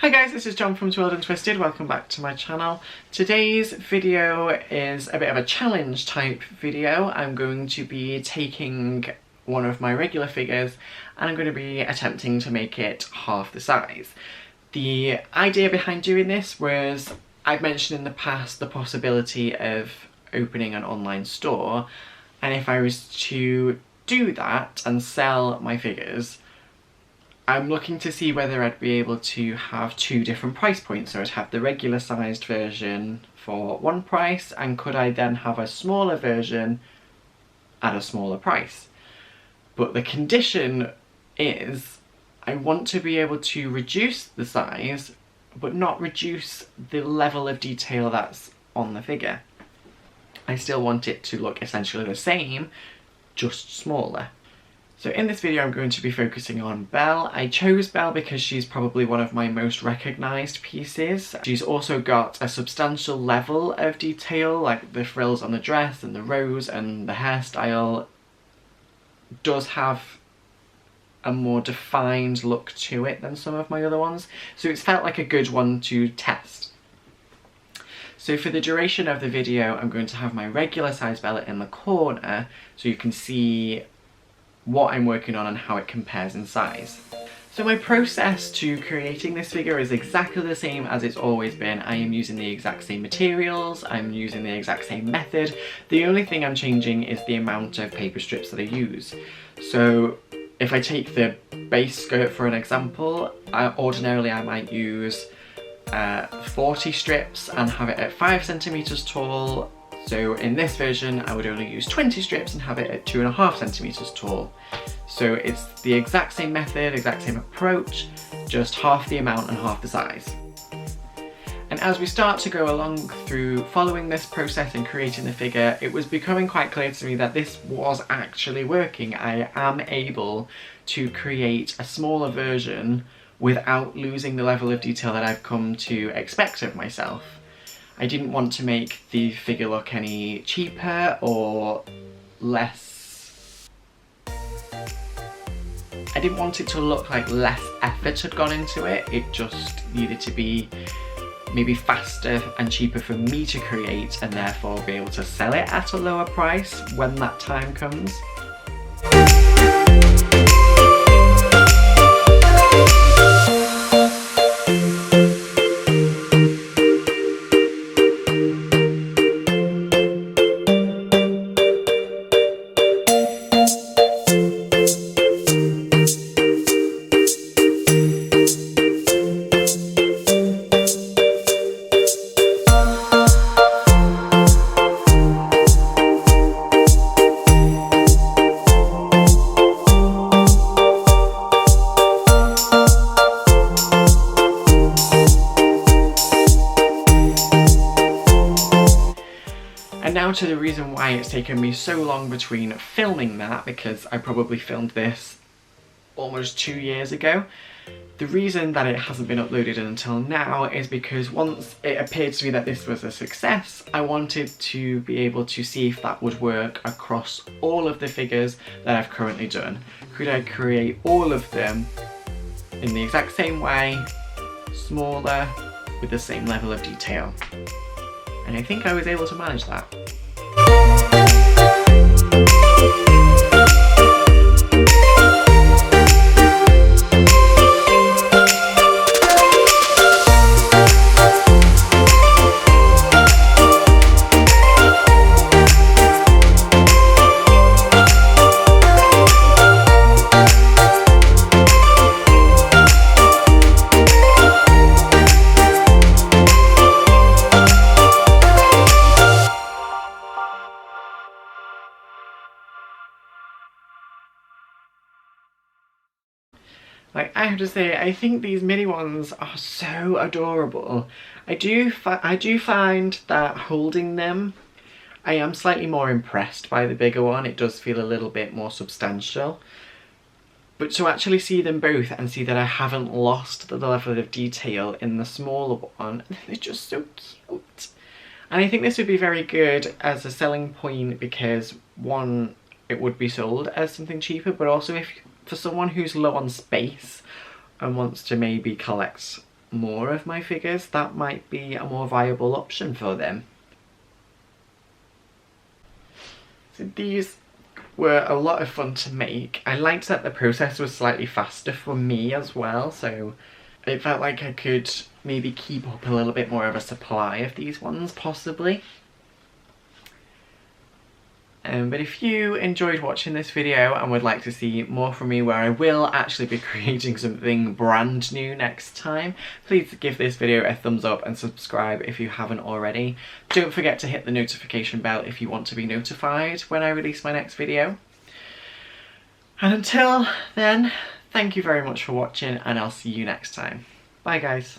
Hi guys, this is John from Twirled and Twisted. Welcome back to my channel. Today's video is a bit of a challenge type video. I'm going to be taking one of my regular figures and I'm going to be attempting to make it half the size. The idea behind doing this was, I've mentioned in the past the possibility of opening an online store, and if I was to do that and sell my figures, I'm looking to see whether I'd be able to have two different price points. So I'd have the regular sized version for one price, and could I then have a smaller version at a smaller price. But the condition is I want to be able to reduce the size but not reduce the level of detail that's on the figure. I still want it to look essentially the same, just smaller. So in this video I'm going to be focusing on Belle. I chose Belle because she's probably one of my most recognised pieces. She's also got a substantial level of detail, like the frills on the dress and the rose and the hairstyle does have a more defined look to it than some of my other ones. So it's felt like a good one to test. So for the duration of the video I'm going to have my regular size Belle in the corner so you can see what I'm working on and how it compares in size. So my process to creating this figure is exactly the same as it's always been. I am using the exact same materials, I'm using the exact same method. The only thing I'm changing is the amount of paper strips that I use. So if I take the base skirt for an example, ordinarily I might use 40 strips and have it at 5 centimeters tall. So in this version I would only use 20 strips and have it at 2.5 centimeters tall. So it's the exact same method, exact same approach, just half the amount and half the size. And as we start to go along through following this process and creating the figure, it was becoming quite clear to me that this was actually working. I am able to create a smaller version without losing the level of detail that I've come to expect of myself. I didn't want to make the figure look any cheaper or less... I didn't want it to look like less effort had gone into it. It just needed to be maybe faster and cheaper for me to create and therefore be able to sell it at a lower price when that time comes. And now to the reason why it's taken me so long between filming that, because I probably filmed this almost 2 years ago. The reason that it hasn't been uploaded until now is because once it appeared to me that this was a success, I wanted to be able to see if that would work across all of the figures that I've currently done. Could I create all of them in the exact same way, smaller, with the same level of detail? And I think I was able to manage that. Like, I have to say, I think these mini ones are so adorable. I do find that holding them, I am slightly more impressed by the bigger one. It does feel a little bit more substantial. But to actually see them both and see that I haven't lost the level of detail in the smaller one, they're just so cute. And I think this would be very good as a selling point because, one, it would be sold as something cheaper, but also if for someone who's low on space and wants to maybe collect more of my figures, that might be a more viable option for them. So these were a lot of fun to make. I liked that the process was slightly faster for me as well, so it felt like I could maybe keep up a little bit more of a supply of these ones, possibly. But if you enjoyed watching this video and would like to see more from me, where I will actually be creating something brand new next time, please give this video a thumbs up and subscribe if you haven't already. Don't forget to hit the notification bell if you want to be notified when I release my next video. And until then, thank you very much for watching, and I'll see you next time. Bye guys.